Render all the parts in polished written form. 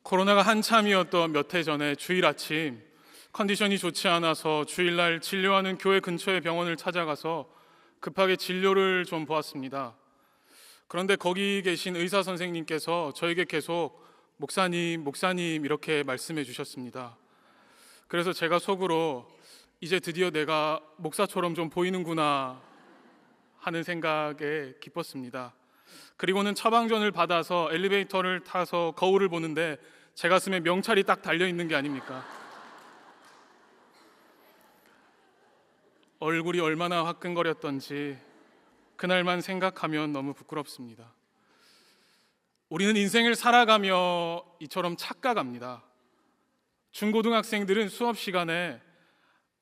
코로나가 한참이었던 몇 해 전에 주일 아침 컨디션이 좋지 않아서 주일날 진료하는 교회 근처의 병원을 찾아가서 급하게 진료를 좀 보았습니다. 그런데 거기 계신 의사 선생님께서 저에게 계속 목사님 이렇게 말씀해 주셨습니다. 그래서 제가 속으로 이제 드디어 내가 목사처럼 좀 보이는구나 하는 생각에 기뻤습니다. 그리고는 처방전을 받아서 엘리베이터를 타서 거울을 보는데 제 가슴에 명찰이 딱 달려있는 게 아닙니까? 얼굴이 얼마나 화끈거렸던지 그날만 생각하면 너무 부끄럽습니다. 우리는 인생을 살아가며 이처럼 착각합니다. 중고등학생들은 수업 시간에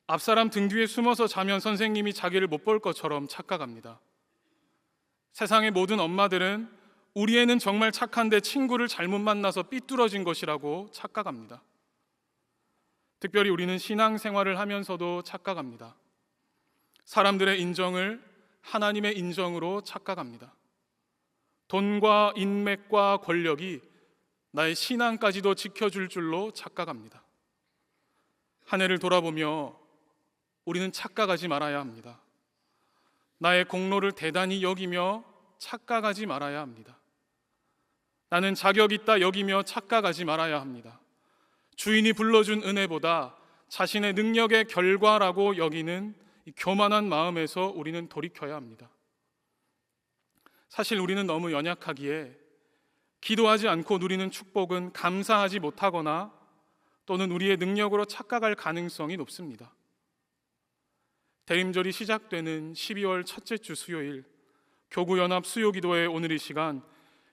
앞사람 등 뒤에 숨어서 자면 선생님이 자기를 못 볼 것처럼 착각합니다. 세상의 모든 엄마들은 우리 애는 정말 착한데 친구를 잘못 만나서 삐뚤어진 것이라고 착각합니다. 특별히 우리는 신앙생활을 하면서도 착각합니다. 사람들의 인정을 하나님의 인정으로 착각합니다. 돈과 인맥과 권력이 나의 신앙까지도 지켜줄 줄로 착각합니다. 한 해를 돌아보며 우리는 착각하지 말아야 합니다. 나의 공로를 대단히 여기며 착각하지 말아야 합니다. 나는 자격 있다 여기며 착각하지 말아야 합니다. 주인이 불러준 은혜보다 자신의 능력의 결과라고 여기는 이 교만한 마음에서 우리는 돌이켜야 합니다. 사실 우리는 너무 연약하기에 기도하지 않고 누리는 축복은 감사하지 못하거나 또는 우리의 능력으로 착각할 가능성이 높습니다. 대림절이 시작되는 12월 첫째 주 수요일, 교구연합 수요기도의 오늘 이 시간,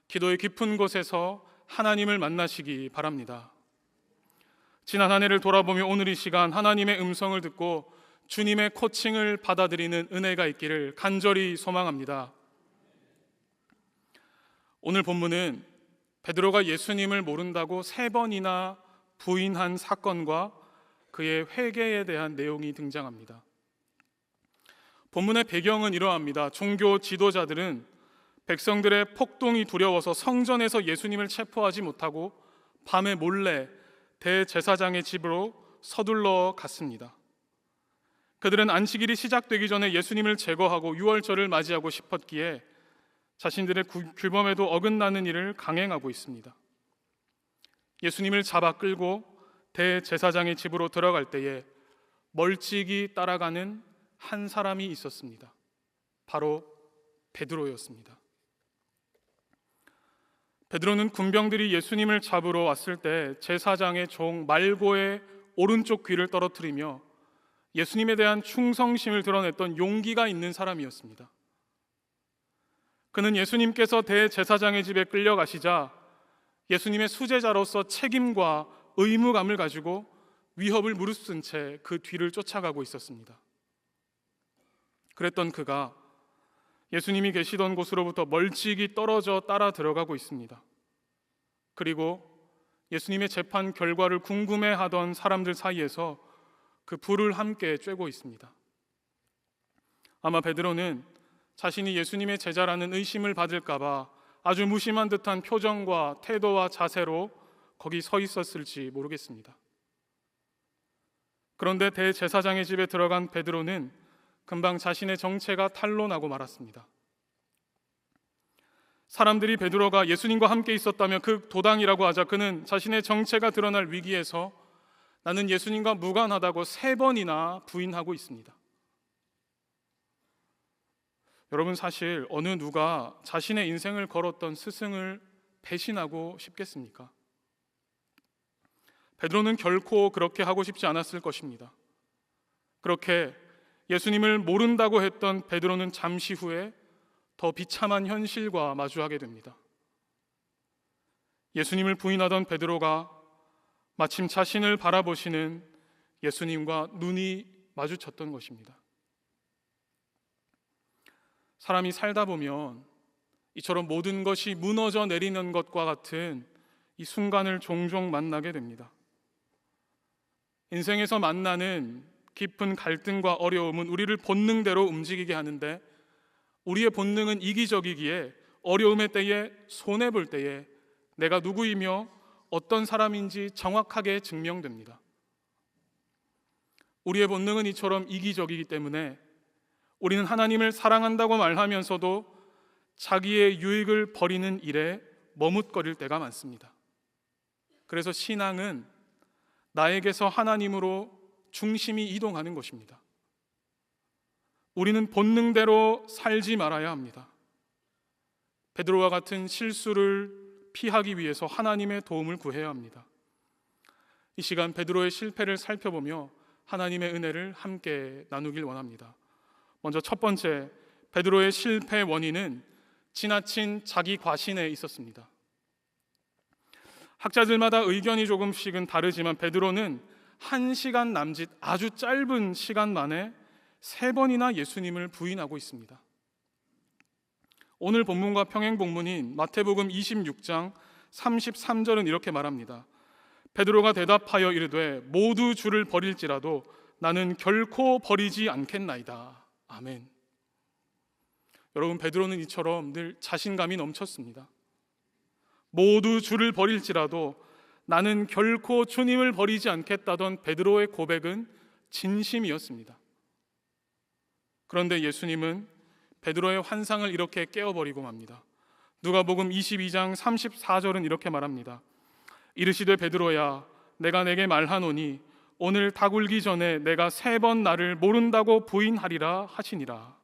기도의 깊은 곳에서 하나님을 만나시기 바랍니다. 지난 한 해를 돌아보며 오늘 이 시간 하나님의 음성을 듣고 주님의 코칭을 받아들이는 은혜가 있기를 간절히 소망합니다. 오늘 본문은 베드로가 예수님을 모른다고 3번이나 부인한 사건과 그의 회개에 대한 내용이 등장합니다. 본문의 배경은 이러합니다. 종교 지도자들은 백성들의 폭동이 두려워서 성전에서 예수님을 체포하지 못하고 밤에 몰래 대제사장의 집으로 서둘러 갔습니다. 그들은 안식일이 시작되기 전에 예수님을 제거하고 유월절을 맞이하고 싶었기에 자신들의 규범에도 어긋나는 일을 강행하고 있습니다. 예수님을 잡아 끌고 대제사장의 집으로 들어갈 때에 멀찍이 따라가는 한 사람이 있었습니다. 바로 베드로였습니다. 베드로는 군병들이 예수님을 잡으러 왔을 때 제사장의 종 말고의 오른쪽 귀를 떨어뜨리며 예수님에 대한 충성심을 드러냈던 용기가 있는 사람이었습니다. 그는 예수님께서 대제사장의 집에 끌려가시자 예수님의 수제자로서 책임과 의무감을 가지고 위협을 무릅쓴 채 그 뒤를 쫓아가고 있었습니다. 그랬던 그가 예수님이 계시던 곳으로부터 멀찍이 떨어져 따라 들어가고 있습니다. 그리고 예수님의 재판 결과를 궁금해하던 사람들 사이에서 그 불을 함께 쬐고 있습니다. 아마 베드로는 자신이 예수님의 제자라는 의심을 받을까 봐 아주 무심한 듯한 표정과 태도와 자세로 거기 서 있었을지 모르겠습니다. 그런데 대제사장의 집에 들어간 베드로는 금방 자신의 정체가 탄로나고 말았습니다. 사람들이 베드로가 예수님과 함께 있었다며 그 도당이라고 하자 그는 자신의 정체가 드러날 위기에서 나는 예수님과 무관하다고 3번이나 부인하고 있습니다. 여러분, 사실 어느 누가 자신의 인생을 걸었던 스승을 배신하고 싶겠습니까? 베드로는 결코 그렇게 하고 싶지 않았을 것입니다. 그렇게 예수님을 모른다고 했던 베드로는 잠시 후에 더 비참한 현실과 마주하게 됩니다. 예수님을 부인하던 베드로가 마침 자신을 바라보시는 예수님과 눈이 마주쳤던 것입니다. 사람이 살다 보면 이처럼 모든 것이 무너져 내리는 것과 같은 이 순간을 종종 만나게 됩니다. 인생에서 만나는 깊은 갈등과 어려움은 우리를 본능대로 움직이게 하는데 우리의 본능은 이기적이기에 어려움의 때에 손해볼 때에 내가 누구이며 어떤 사람인지 정확하게 증명됩니다. 우리의 본능은 이처럼 이기적이기 때문에 우리는 하나님을 사랑한다고 말하면서도 자기의 유익을 버리는 일에 머뭇거릴 때가 많습니다. 그래서 신앙은 나에게서 하나님으로 중심이 이동하는 것입니다. 우리는 본능대로 살지 말아야 합니다. 베드로와 같은 실수를 피하기 위해서 하나님의 도움을 구해야 합니다. 이 시간 베드로의 실패를 살펴보며 하나님의 은혜를 함께 나누길 원합니다. 먼저 첫 번째, 베드로의 실패 원인은 지나친 자기 과신에 있었습니다. 학자들마다 의견이 조금씩은 다르지만 베드로는 1시간 남짓 아주 짧은 시간 만에 3번이나 예수님을 부인하고 있습니다. 오늘 본문과 평행 본문인 마태복음 26장 33절은 이렇게 말합니다. 베드로가 대답하여 이르되 모두 주를 버릴지라도 나는 결코 버리지 않겠나이다. 아멘. 여러분, 베드로는 이처럼 늘 자신감이 넘쳤습니다. 모두 주를 버릴지라도 나는 결코 주님을 버리지 않겠다던 베드로의 고백은 진심이었습니다. 그런데 예수님은 베드로의 환상을 이렇게 깨어버리고 맙니다. 누가복음 22장 34절은 이렇게 말합니다. 이르시되 베드로야 내가 내게 말하노니 오늘 닭 울기 전에 내가 3번 나를 모른다고 부인하리라 하시니라.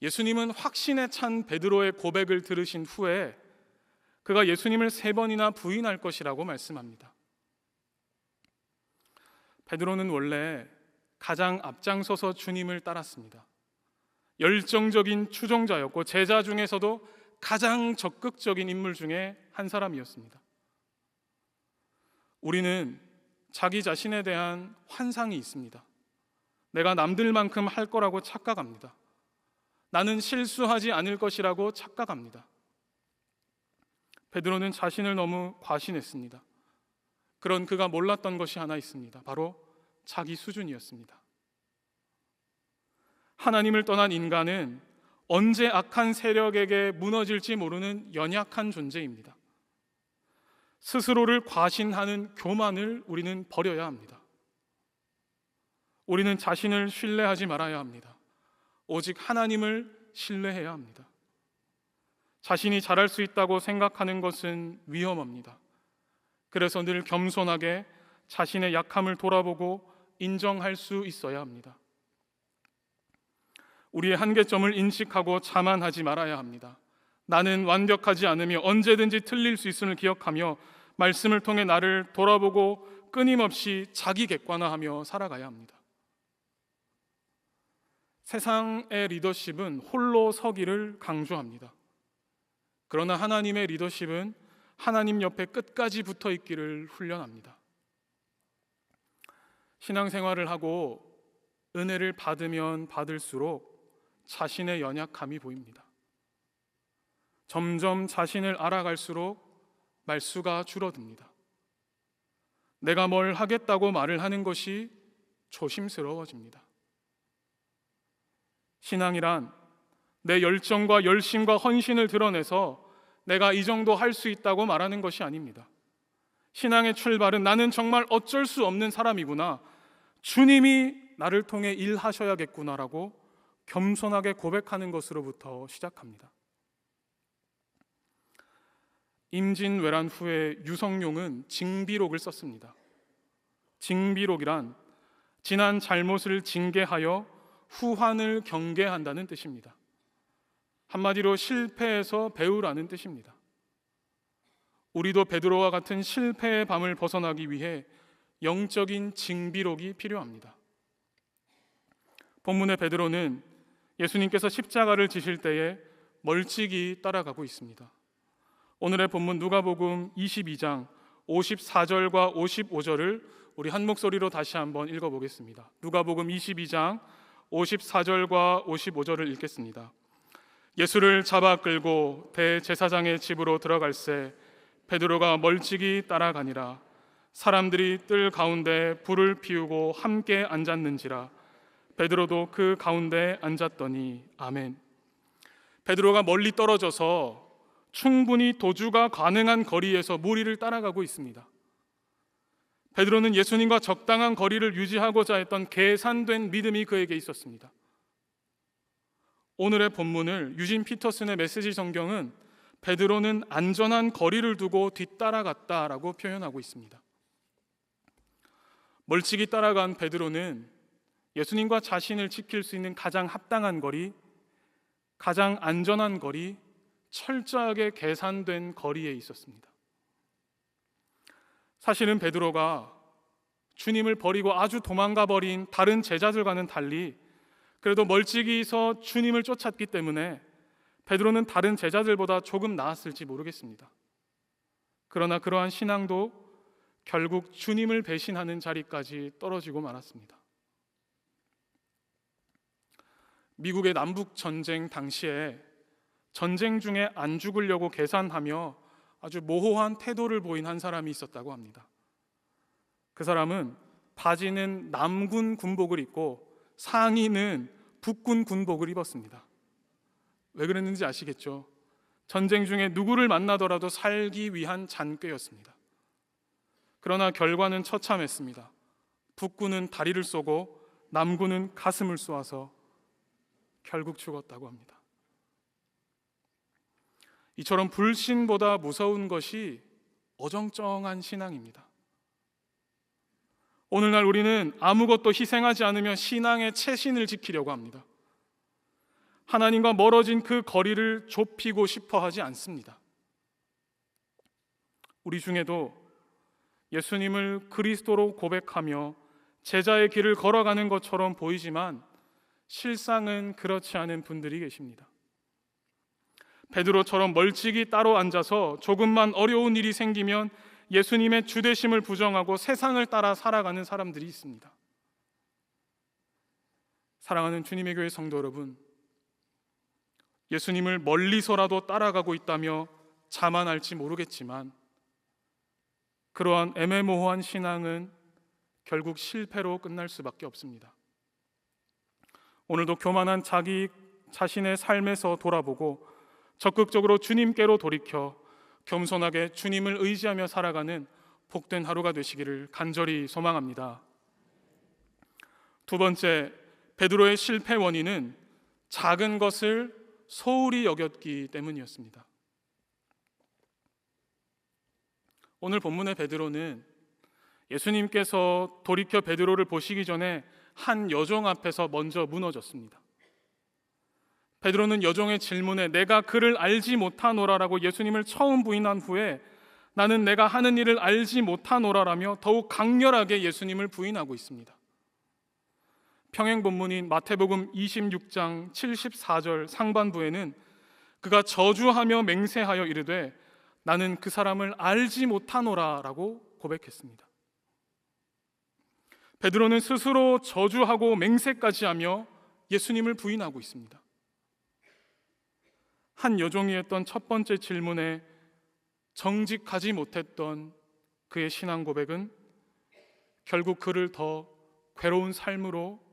예수님은 확신에 찬 베드로의 고백을 들으신 후에 그가 예수님을 3번이나 부인할 것이라고 말씀합니다. 베드로는 원래 가장 앞장서서 주님을 따랐습니다. 열정적인 추종자였고 제자 중에서도 가장 적극적인 인물 중에 한 사람이었습니다. 우리는 자기 자신에 대한 환상이 있습니다. 내가 남들만큼 할 거라고 착각합니다. 나는 실수하지 않을 것이라고 착각합니다. 베드로는 자신을 너무 과신했습니다. 그런 그가 몰랐던 것이 하나 있습니다. 바로 자기 수준이었습니다. 하나님을 떠난 인간은 언제 악한 세력에게 무너질지 모르는 연약한 존재입니다. 스스로를 과신하는 교만을 우리는 버려야 합니다. 우리는 자신을 신뢰하지 말아야 합니다. 오직 하나님을 신뢰해야 합니다. 자신이 잘할 수 있다고 생각하는 것은 위험합니다. 그래서 늘 겸손하게 자신의 약함을 돌아보고 인정할 수 있어야 합니다. 우리의 한계점을 인식하고 자만하지 말아야 합니다. 나는 완벽하지 않으며 언제든지 틀릴 수 있음을 기억하며 말씀을 통해 나를 돌아보고 끊임없이 자기 객관화하며 살아가야 합니다. 세상의 리더십은 홀로 서기를 강조합니다. 그러나 하나님의 리더십은 하나님 옆에 끝까지 붙어 있기를 훈련합니다. 신앙생활을 하고 은혜를 받으면 받을수록 자신의 연약함이 보입니다. 점점 자신을 알아갈수록 말수가 줄어듭니다. 내가 뭘 하겠다고 말을 하는 것이 조심스러워집니다. 신앙이란 내 열정과 열심과 헌신을 드러내서 내가 이 정도 할 수 있다고 말하는 것이 아닙니다. 신앙의 출발은 나는 정말 어쩔 수 없는 사람이구나, 주님이 나를 통해 일하셔야겠구나라고 겸손하게 고백하는 것으로부터 시작합니다. 임진왜란 후에 유성룡은 징비록을 썼습니다. 징비록이란 지난 잘못을 징계하여 후환을 경계한다는 뜻입니다. 한마디로 실패에서 배우라는 뜻입니다. 우리도 베드로와 같은 실패의 밤을 벗어나기 위해 영적인 징비록이 필요합니다. 본문의 베드로는 예수님께서 십자가를 지실 때에 멀찍이 따라가고 있습니다. 오늘의 본문 누가복음 22장 54절과 55절을 우리 한 목소리로 다시 한번 읽어보겠습니다. 누가복음 22장 54절과 55절을 읽겠습니다. 예수를 잡아 끌고 대제사장의 집으로 들어갈새 베드로가 멀찍이 따라가니라. 사람들이 뜰 가운데 불을 피우고 함께 앉았는지라. 베드로도 그 가운데 앉았더니 아멘. 베드로가 멀리 떨어져서 충분히 도주가 가능한 거리에서 무리를 따라가고 있습니다. 베드로는 예수님과 적당한 거리를 유지하고자 했던 계산된 믿음이 그에게 있었습니다. 오늘의 본문을 유진 피터슨의 메시지 성경은 베드로는 안전한 거리를 두고 뒤따라갔다라고 표현하고 있습니다. 멀찍이 따라간 베드로는 예수님과 자신을 지킬 수 있는 가장 합당한 거리, 가장 안전한 거리, 철저하게 계산된 거리에 있었습니다. 사실은 베드로가 주님을 버리고 아주 도망가 버린 다른 제자들과는 달리 그래도 멀찍이서 주님을 쫓았기 때문에 베드로는 다른 제자들보다 조금 나았을지 모르겠습니다. 그러나 그러한 신앙도 결국 주님을 배신하는 자리까지 떨어지고 말았습니다. 미국의 남북 전쟁 당시에 전쟁 중에 안 죽으려고 계산하며 아주 모호한 태도를 보인 한 사람이 있었다고 합니다. 그 사람은 바지는 남군 군복을 입고 상의는 북군 군복을 입었습니다. 왜 그랬는지 아시겠죠? 전쟁 중에 누구를 만나더라도 살기 위한 잔꾀였습니다. 그러나 결과는 처참했습니다. 북군은 다리를 쏘고 남군은 가슴을 쏘아서 결국 죽었다고 합니다. 이처럼 불신보다 무서운 것이 어정쩡한 신앙입니다. 오늘날 우리는 아무것도 희생하지 않으며 신앙의 체신을 지키려고 합니다. 하나님과 멀어진 그 거리를 좁히고 싶어 하지 않습니다. 우리 중에도 예수님을 그리스도로 고백하며 제자의 길을 걸어가는 것처럼 보이지만 실상은 그렇지 않은 분들이 계십니다. 베드로처럼 멀찍이 따로 앉아서 조금만 어려운 일이 생기면 예수님의 주되심을 부정하고 세상을 따라 살아가는 사람들이 있습니다. 사랑하는 주님의 교회 성도 여러분, 예수님을 멀리서라도 따라가고 있다며 자만할지 모르겠지만 그러한 애매모호한 신앙은 결국 실패로 끝날 수밖에 없습니다. 오늘도 교만한 자기 자신의 삶에서 돌아보고 적극적으로 주님께로 돌이켜 겸손하게 주님을 의지하며 살아가는 복된 하루가 되시기를 간절히 소망합니다. 두 번째, 베드로의 실패 원인은 작은 것을 소홀히 여겼기 때문이었습니다. 오늘 본문의 베드로는 예수님께서 돌이켜 베드로를 보시기 전에 한 여종 앞에서 먼저 무너졌습니다. 베드로는 여종의 질문에 내가 그를 알지 못하노라라고 예수님을 처음 부인한 후에 나는 내가 하는 일을 알지 못하노라라며 더욱 강렬하게 예수님을 부인하고 있습니다. 평행 본문인 마태복음 26장 74절 상반부에는 그가 저주하며 맹세하여 이르되 나는 그 사람을 알지 못하노라라고 고백했습니다. 베드로는 스스로 저주하고 맹세까지 하며 예수님을 부인하고 있습니다. 한 여종이 했던 첫 번째 질문에 정직하지 못했던 그의 신앙 고백은 결국 그를 더 괴로운 삶으로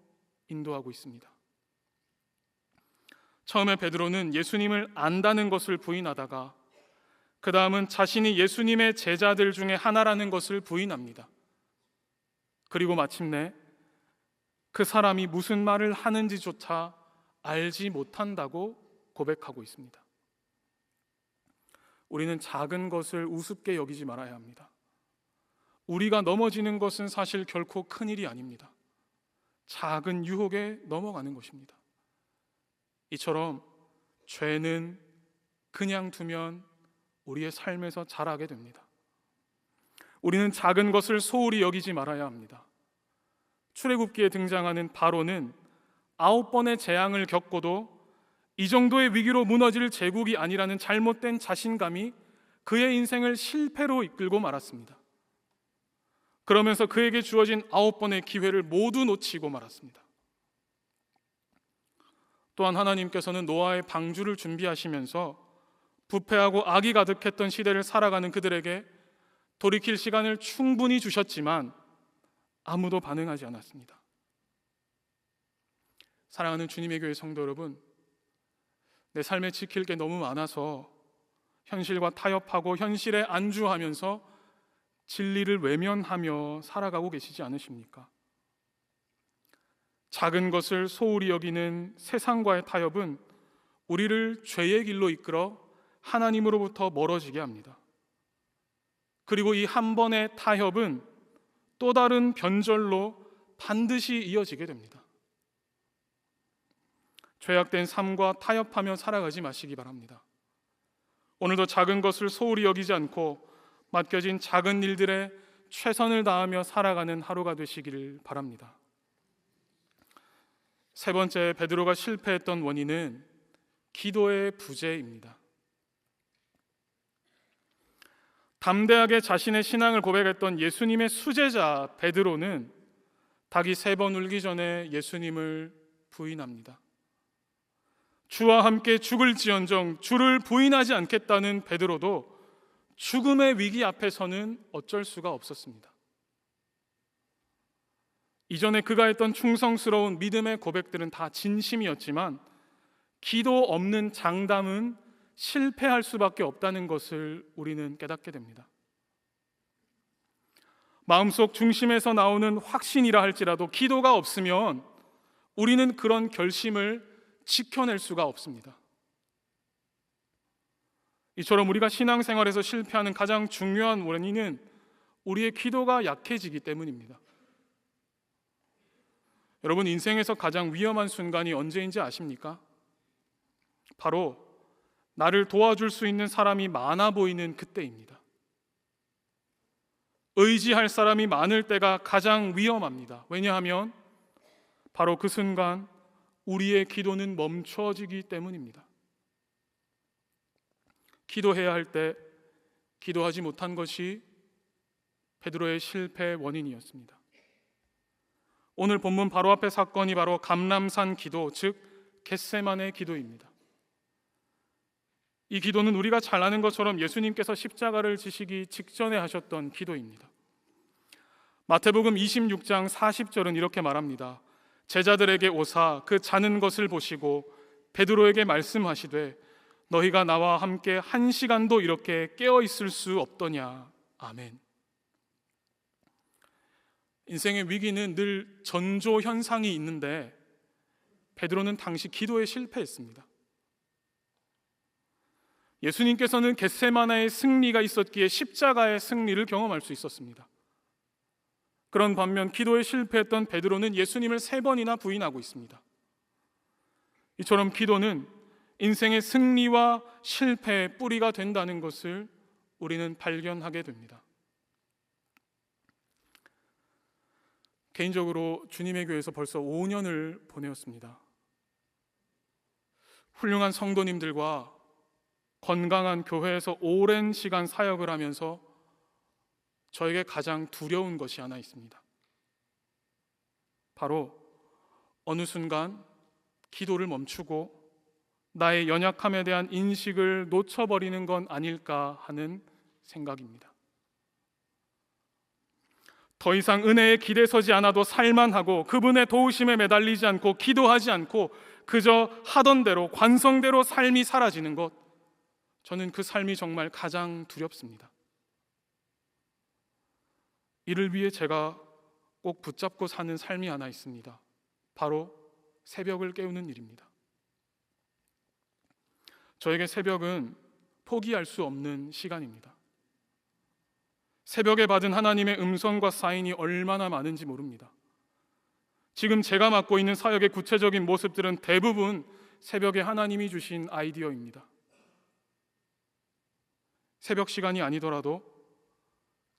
인도하고 있습니다. 처음에 베드로는 예수님을 안다는 것을 부인하다가 그 다음은 자신이 예수님의 제자들 중에 하나라는 것을 부인합니다. 그리고 마침내 그 사람이 무슨 말을 하는지조차 알지 못한다고 고백하고 있습니다. 우리는 작은 것을 우습게 여기지 말아야 합니다. 우리가 넘어지는 것은 사실 결코 큰일이 아닙니다. 작은 유혹에 넘어가는 것입니다. 이처럼 죄는 그냥 두면 우리의 삶에서 자라게 됩니다. 우리는 작은 것을 소홀히 여기지 말아야 합니다. 출애굽기에 등장하는 바로는 9번의 재앙을 겪고도 이 정도의 위기로 무너질 제국이 아니라는 잘못된 자신감이 그의 인생을 실패로 이끌고 말았습니다. 그러면서 그에게 주어진 9번의 기회를 모두 놓치고 말았습니다. 또한 하나님께서는 노아의 방주를 준비하시면서 부패하고 악이 가득했던 시대를 살아가는 그들에게 돌이킬 시간을 충분히 주셨지만 아무도 반응하지 않았습니다. 사랑하는 주님의 교회 성도 여러분, 내 삶에 지킬 게 너무 많아서 현실과 타협하고 현실에 안주하면서 진리를 외면하며 살아가고 계시지 않으십니까? 작은 것을 소홀히 여기는 세상과의 타협은 우리를 죄의 길로 이끌어 하나님으로부터 멀어지게 합니다. 그리고 이 한 번의 타협은 또 다른 변절로 반드시 이어지게 됩니다. 죄악된 삶과 타협하며 살아가지 마시기 바랍니다. 오늘도 작은 것을 소홀히 여기지 않고 맡겨진 작은 일들에 최선을 다하며 살아가는 하루가 되시기를 바랍니다. 세 번째, 베드로가 실패했던 원인은 기도의 부재입니다. 담대하게 자신의 신앙을 고백했던 예수님의 수제자 베드로는 닭이 3번 울기 전에 예수님을 부인합니다. 주와 함께 죽을지언정 주를 부인하지 않겠다는 베드로도 죽음의 위기 앞에서는 어쩔 수가 없었습니다. 이전에 그가 했던 충성스러운 믿음의 고백들은 다 진심이었지만 기도 없는 장담은 실패할 수밖에 없다는 것을 우리는 깨닫게 됩니다. 마음속 중심에서 나오는 확신이라 할지라도 기도가 없으면 우리는 그런 결심을 지켜낼 수가 없습니다. 이처럼 우리가 신앙생활에서 실패하는 가장 중요한 원인은 우리의 기도가 약해지기 때문입니다. 여러분, 인생에서 가장 위험한 순간이 언제인지 아십니까? 바로 나를 도와줄 수 있는 사람이 많아 보이는 그때입니다. 의지할 사람이 많을 때가 가장 위험합니다. 왜냐하면 바로 그 순간 우리의 기도는 멈춰지기 때문입니다. 기도해야 할 때 기도하지 못한 것이 베드로의 실패의 원인이었습니다. 오늘 본문 바로 앞의 사건이 바로 감람산 기도, 즉 겟세마네 기도입니다. 이 기도는 우리가 잘 아는 것처럼 예수님께서 십자가를 지시기 직전에 하셨던 기도입니다. 마태복음 26장 40절은 이렇게 말합니다. 제자들에게 오사 그 자는 것을 보시고 베드로에게 말씀하시되 너희가 나와 함께 1시간도 이렇게 깨어 있을 수 없더냐. 아멘. 인생의 위기는 늘 전조 현상이 있는데 베드로는 당시 기도에 실패했습니다. 예수님께서는 겟세마네의 승리가 있었기에 십자가의 승리를 경험할 수 있었습니다. 그런 반면 기도에 실패했던 베드로는 예수님을 3번이나 부인하고 있습니다. 이처럼 기도는 인생의 승리와 실패의 뿌리가 된다는 것을 우리는 발견하게 됩니다. 개인적으로 주님의 교회에서 벌써 5년을 보내었습니다. 훌륭한 성도님들과 건강한 교회에서 오랜 시간 사역을 하면서 저에게 가장 두려운 것이 하나 있습니다. 바로 어느 순간 기도를 멈추고 나의 연약함에 대한 인식을 놓쳐버리는 건 아닐까 하는 생각입니다. 더 이상 은혜에 기대서지 않아도 살만하고 그분의 도우심에 매달리지 않고 기도하지 않고 그저 하던 대로 관성대로 삶이 사라지는 것, 저는 그 삶이 정말 가장 두렵습니다. 이를 위해 제가 꼭 붙잡고 사는 삶이 하나 있습니다. 바로 새벽을 깨우는 일입니다. 저에게 새벽은 포기할 수 없는 시간입니다. 새벽에 받은 하나님의 음성과 사인이 얼마나 많은지 모릅니다. 지금 제가 맡고 있는 사역의 구체적인 모습들은 대부분 새벽에 하나님이 주신 아이디어입니다. 새벽 시간이 아니더라도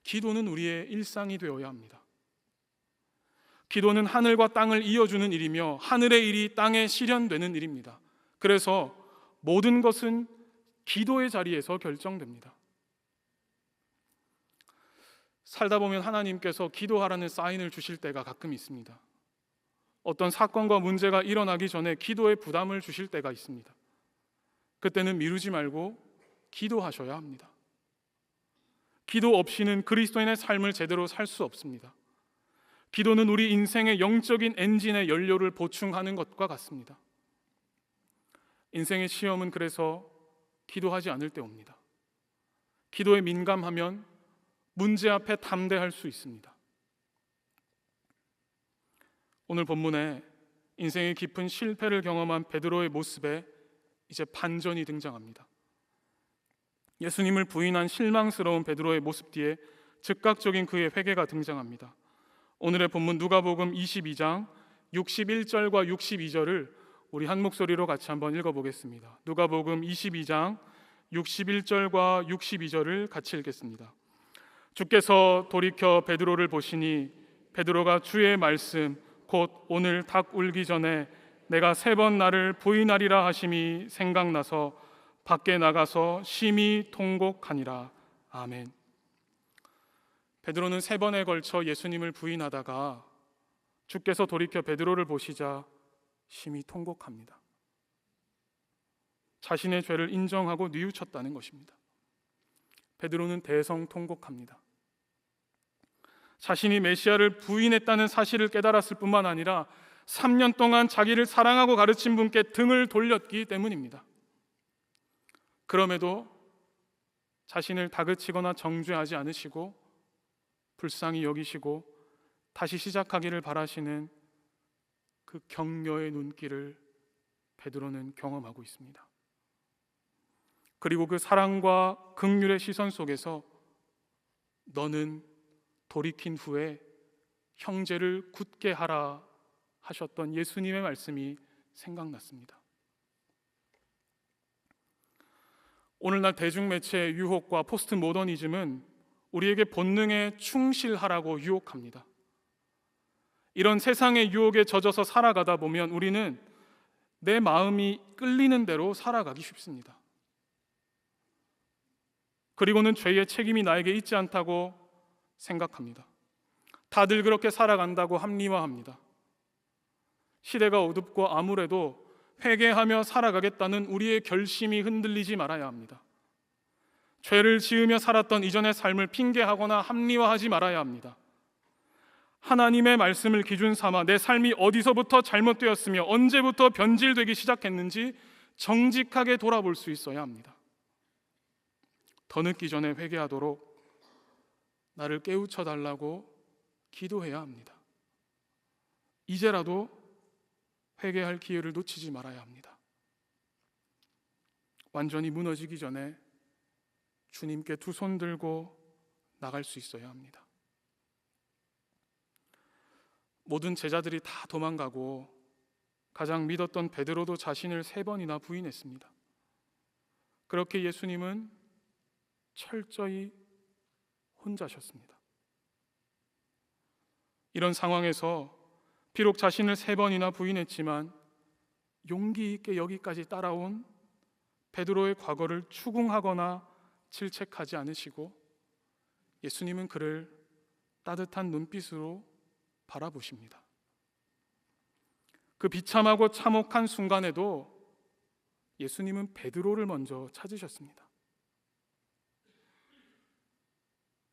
기도는 우리의 일상이 되어야 합니다. 기도는 하늘과 땅을 이어주는 일이며 하늘의 일이 땅에 실현되는 일입니다. 그래서 모든 것은 기도의 자리에서 결정됩니다. 살다 보면 하나님께서 기도하라는 사인을 주실 때가 가끔 있습니다. 어떤 사건과 문제가 일어나기 전에 기도의 부담을 주실 때가 있습니다. 그때는 미루지 말고 기도하셔야 합니다. 기도 없이는 그리스도인의 삶을 제대로 살 수 없습니다. 기도는 우리 인생의 영적인 엔진의 연료를 보충하는 것과 같습니다. 인생의 시험은 그래서 기도하지 않을 때 옵니다. 기도에 민감하면 문제 앞에 담대할 수 있습니다. 오늘 본문에 인생의 깊은 실패를 경험한 베드로의 모습에 이제 반전이 등장합니다. 예수님을 부인한 실망스러운 베드로의 모습 뒤에 즉각적인 그의 회개가 등장합니다. 오늘의 본문 누가복음 22장 61절과 62절을 우리 한 목소리로 같이 한번 읽어보겠습니다. 누가복음 22장 61절과 62절을 같이 읽겠습니다. 주께서 돌이켜 베드로를 보시니 베드로가 주의 말씀 곧 오늘 닭 울기 전에 내가 3번 나를 부인하리라 하심이 생각나서 밖에 나가서 심히 통곡하니라. 아멘. 베드로는 3번에 걸쳐 예수님을 부인하다가 주께서 돌이켜 베드로를 보시자 심히 통곡합니다. 자신의 죄를 인정하고 뉘우쳤다는 것입니다. 베드로는 대성통곡합니다. 자신이 메시아를 부인했다는 사실을 깨달았을 뿐만 아니라 3년 동안 자기를 사랑하고 가르친 분께 등을 돌렸기 때문입니다. 그럼에도 자신을 다그치거나 정죄하지 않으시고 불쌍히 여기시고 다시 시작하기를 바라시는 그 격려의 눈길을 베드로는 경험하고 있습니다. 그리고 그 사랑과 긍휼의 시선 속에서 너는 돌이킨 후에 형제를 굳게 하라 하셨던 예수님의 말씀이 생각났습니다. 오늘날 대중매체의 유혹과 포스트 모더니즘은 우리에게 본능에 충실하라고 유혹합니다. 이런 세상의 유혹에 젖어서 살아가다 보면 우리는 내 마음이 끌리는 대로 살아가기 쉽습니다. 그리고는 죄의 책임이 나에게 있지 않다고 생각합니다. 다들 그렇게 살아간다고 합리화합니다. 시대가 어둡고 암울해도 회개하며 살아가겠다는 우리의 결심이 흔들리지 말아야 합니다. 죄를 지으며 살았던 이전의 삶을 핑계하거나 합리화하지 말아야 합니다. 하나님의 말씀을 기준 삼아 내 삶이 어디서부터 잘못되었으며 언제부터 변질되기 시작했는지 정직하게 돌아볼 수 있어야 합니다. 더 늦기 전에 회개하도록 나를 깨우쳐 달라고 기도해야 합니다. 이제라도 회개할 기회를 놓치지 말아야 합니다. 완전히 무너지기 전에 주님께 두 손 들고 나갈 수 있어야 합니다. 모든 제자들이 다 도망가고 가장 믿었던 베드로도 자신을 3번이나 부인했습니다. 그렇게 예수님은 철저히 혼자셨습니다. 이런 상황에서 비록 자신을 3번이나 부인했지만 용기 있게 여기까지 따라온 베드로의 과거를 추궁하거나 질책하지 않으시고 예수님은 그를 따뜻한 눈빛으로 바라보십니다. 그 비참하고 참혹한 순간에도 예수님은 베드로를 먼저 찾으셨습니다.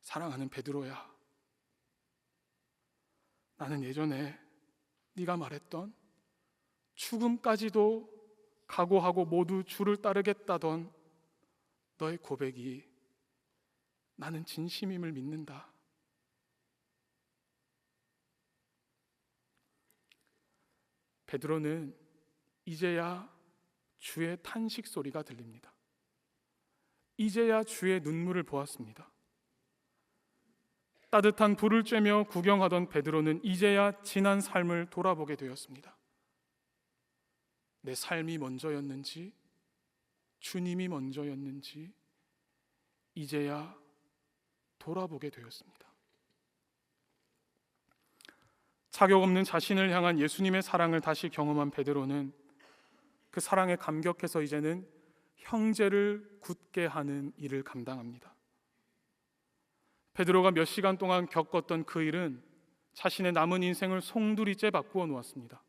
사랑하는 베드로야, 나는 예전에 네가 말했던 죽음까지도 각오하고 모두 주를 따르겠다던 너의 고백이 나는 진심임을 믿는다. 베드로는 이제야 주의 탄식 소리가 들립니다. 이제야 주의 눈물을 보았습니다. 따뜻한 불을 쬐며 구경하던 베드로는 이제야 지난 삶을 돌아보게 되었습니다. 내 삶이 먼저였는지 주님이 먼저였는지 이제야 돌아보게 되었습니다. 자격 없는 자신을 향한 예수님의 사랑을 다시 경험한 베드로는 그 사랑에 감격해서 이제는 형제를 굳게 하는 일을 감당합니다. 베드로가 몇 시간 동안 겪었던 그 일은 자신의 남은 인생을 송두리째 바꾸어 놓았습니다.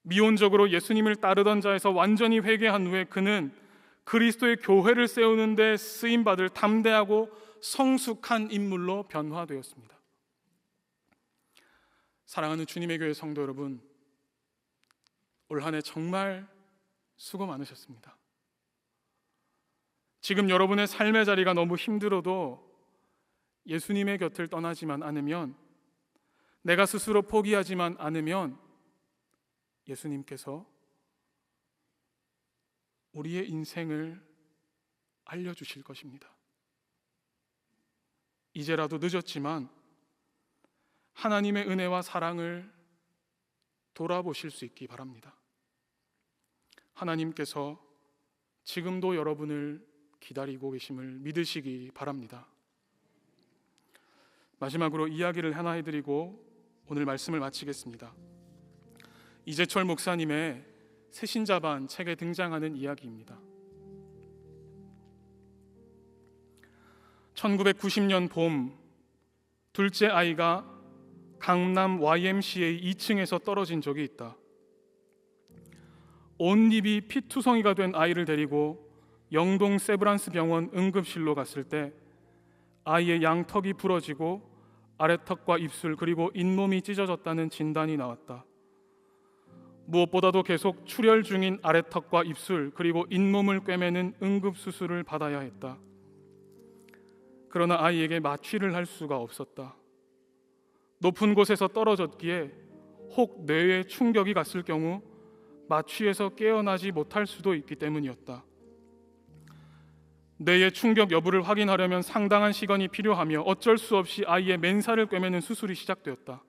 미온적으로 예수님을 따르던 자에서 완전히 회개한 후에 그는 그리스도의 교회를 세우는 데 쓰임받을 담대하고 성숙한 인물로 변화되었습니다. 사랑하는 주님의 교회 성도 여러분, 올 한 해 정말 수고 많으셨습니다. 지금 여러분의 삶의 자리가 너무 힘들어도 예수님의 곁을 떠나지만 않으면, 내가 스스로 포기하지만 않으면 예수님께서 우리의 인생을 알려주실 것입니다. 이제라도 늦었지만 하나님의 은혜와 사랑을 돌아보실 수 있기 바랍니다. 하나님께서 지금도 여러분을 기다리고 계심을 믿으시기 바랍니다. 마지막으로 이야기를 하나 해드리고 오늘 말씀을 마치겠습니다. 이재철 목사님의 새신자반 책에 등장하는 이야기입니다. 1990년 봄, 둘째 아이가 강남 YMCA 2층에서 떨어진 적이 있다. 온 입이 피투성이가 된 아이를 데리고 영동 세브란스 병원 응급실로 갔을 때 아이의 양턱이 부러지고 아래턱과 입술 그리고 잇몸이 찢어졌다는 진단이 나왔다. 무엇보다도 계속 출혈 중인 아래턱과 입술 그리고 잇몸을 꿰매는 응급수술을 받아야 했다. 그러나 아이에게 마취를 할 수가 없었다. 높은 곳에서 떨어졌기에 혹 뇌에 충격이 갔을 경우 마취에서 깨어나지 못할 수도 있기 때문이었다. 뇌의 충격 여부를 확인하려면 상당한 시간이 필요하며 어쩔 수 없이 아이의 맨살을 꿰매는 수술이 시작되었다.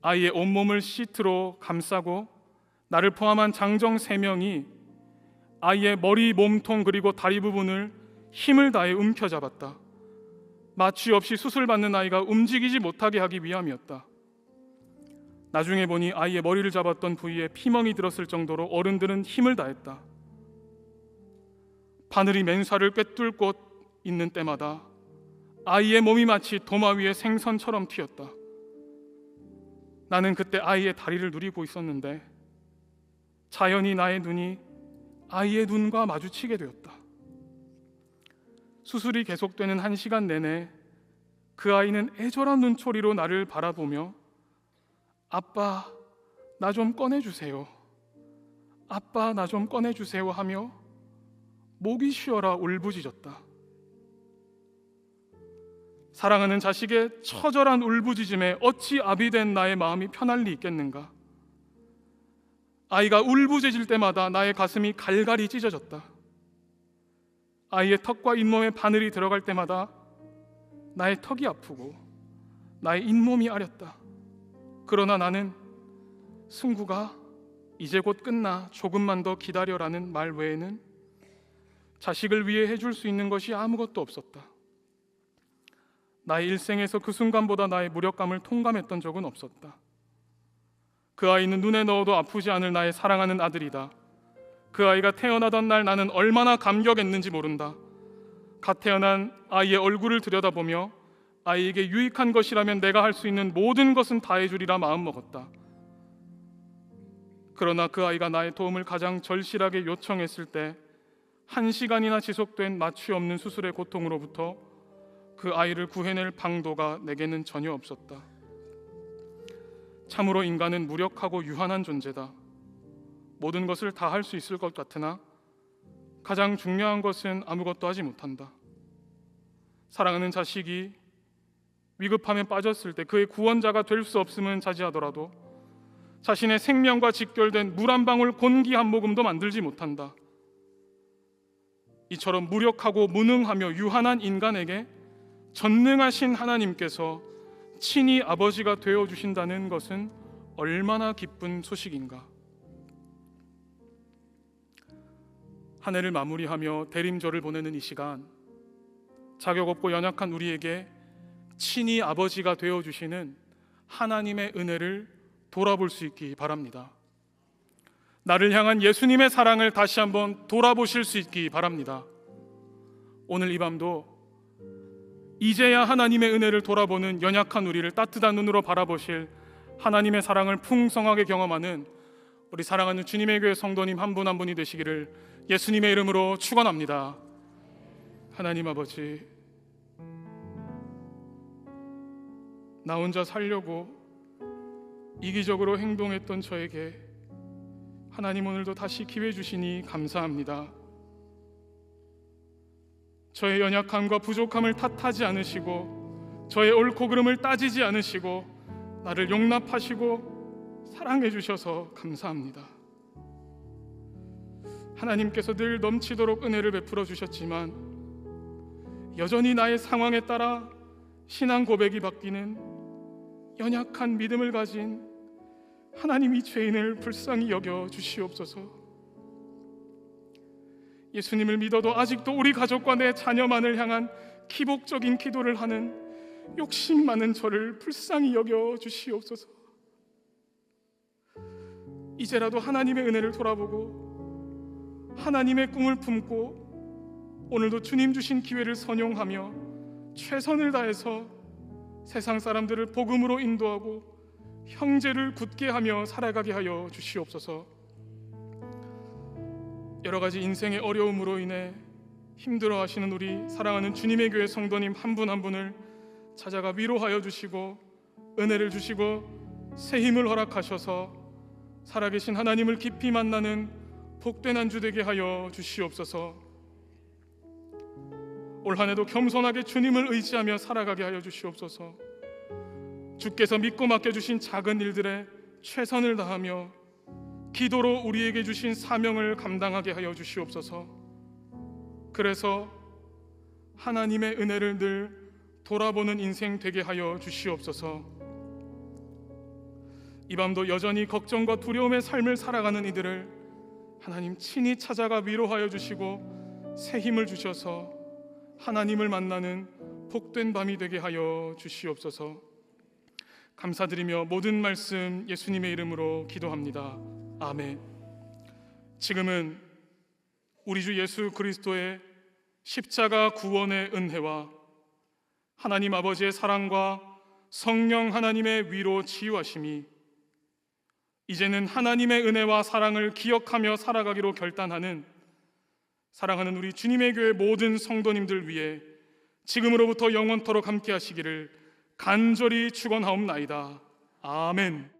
아이의 온몸을 시트로 감싸고 나를 포함한 장정 3명이 아이의 머리, 몸통 그리고 다리 부분을 힘을 다해 움켜잡았다. 마취 없이 수술받는 아이가 움직이지 못하게 하기 위함이었다. 나중에 보니 아이의 머리를 잡았던 부위에 피멍이 들었을 정도로 어른들은 힘을 다했다. 바늘이 맨살을 꿰뚫고 있는 때마다 아이의 몸이 마치 도마 위에 생선처럼 튀었다. 나는 그때 아이의 다리를 누리고 있었는데 자연히 나의 눈이 아이의 눈과 마주치게 되었다. 수술이 계속되는 1시간 내내 그 아이는 애절한 눈초리로 나를 바라보며 아빠, 나 좀 꺼내주세요. 아빠, 나 좀 꺼내주세요 하며 목이 쉬어라 울부짖었다. 사랑하는 자식의 처절한 울부짖음에 어찌 아비된 나의 마음이 편할 리 있겠는가. 아이가 울부짖을 때마다 나의 가슴이 갈갈이 찢어졌다. 아이의 턱과 잇몸에 바늘이 들어갈 때마다 나의 턱이 아프고 나의 잇몸이 아렸다. 그러나 나는 승구가 이제 곧 끝나 조금만 더 기다려라는 말 외에는 자식을 위해 해줄 수 있는 것이 아무것도 없었다. 나의 일생에서 그 순간보다 나의 무력감을 통감했던 적은 없었다. 그 아이는 눈에 넣어도 아프지 않을 나의 사랑하는 아들이다. 그 아이가 태어나던 날 나는 얼마나 감격했는지 모른다. 갓 태어난 아이의 얼굴을 들여다보며 아이에게 유익한 것이라면 내가 할 수 있는 모든 것은 다 해주리라 마음먹었다. 그러나 그 아이가 나의 도움을 가장 절실하게 요청했을 때 1시간이나 지속된 마취 없는 수술의 고통으로부터 그 아이를 구해낼 방도가 내게는 전혀 없었다. 참으로 인간은 무력하고 유한한 존재다. 모든 것을 다 할 수 있을 것 같으나 가장 중요한 것은 아무것도 하지 못한다. 사랑하는 자식이 위급함에 빠졌을 때 그의 구원자가 될 수 없음은 자지하더라도 자신의 생명과 직결된 물 한 방울 공기 한 모금도 만들지 못한다. 이처럼 무력하고 무능하며 유한한 인간에게 전능하신 하나님께서 친히 아버지가 되어주신다는 것은 얼마나 기쁜 소식인가. 한 해를 마무리하며 대림절을 보내는 이 시간, 자격 없고 연약한 우리에게 친히 아버지가 되어주시는 하나님의 은혜를 돌아볼 수 있기 바랍니다. 나를 향한 예수님의 사랑을 다시 한번 돌아보실 수 있기 바랍니다. 오늘 이 밤도 이제야 하나님의 은혜를 돌아보는 연약한 우리를 따뜻한 눈으로 바라보실 하나님의 사랑을 풍성하게 경험하는 우리 사랑하는 주님의 교회 성도님 한 분 한 분이 되시기를 예수님의 이름으로 축원합니다. 하나님 아버지, 나 혼자 살려고 이기적으로 행동했던 저에게 하나님 오늘도 다시 기회 주시니 감사합니다. 저의 연약함과 부족함을 탓하지 않으시고 저의 옳고 그름을 따지지 않으시고 나를 용납하시고 사랑해 주셔서 감사합니다. 하나님께서 늘 넘치도록 은혜를 베풀어 주셨지만 여전히 나의 상황에 따라 신앙 고백이 바뀌는 연약한 믿음을 가진 하나님이 죄인을 불쌍히 여겨 주시옵소서. 예수님을 믿어도 아직도 우리 가족과 내 자녀만을 향한 기복적인 기도를 하는 욕심 많은 저를 불쌍히 여겨 주시옵소서. 이제라도 하나님의 은혜를 돌아보고 하나님의 꿈을 품고 오늘도 주님 주신 기회를 선용하며 최선을 다해서 세상 사람들을 복음으로 인도하고 형제를 굳게 하며 살아가게 하여 주시옵소서. 여러 가지 인생의 어려움으로 인해 힘들어하시는 우리 사랑하는 주님의 교회 성도님 한 분 한 분을 찾아가 위로하여 주시고 은혜를 주시고 새 힘을 허락하셔서 살아계신 하나님을 깊이 만나는 복된 한 주 되게 하여 주시옵소서. 올 한 해도 겸손하게 주님을 의지하며 살아가게 하여 주시옵소서. 주께서 믿고 맡겨주신 작은 일들에 최선을 다하며 기도로 우리에게 주신 사명을 감당하게 하여 주시옵소서. 그래서 하나님의 은혜를 늘 돌아보는 인생 되게 하여 주시옵소서. 이 밤도 여전히 걱정과 두려움의 삶을 살아가는 이들을 하나님 친히 찾아가 위로하여 주시고 새 힘을 주셔서 하나님을 만나는 복된 밤이 되게 하여 주시옵소서. 감사드리며 모든 말씀 예수님의 이름으로 기도합니다. 아멘. 지금은 우리 주 예수 그리스도의 십자가 구원의 은혜와 하나님 아버지의 사랑과 성령 하나님의 위로 치유하심이 이제는 하나님의 은혜와 사랑을 기억하며 살아가기로 결단하는 사랑하는 우리 주님의 교회 모든 성도님들 위해 지금으로부터 영원토록 함께 하시기를 간절히 축원하옵나이다. 아멘.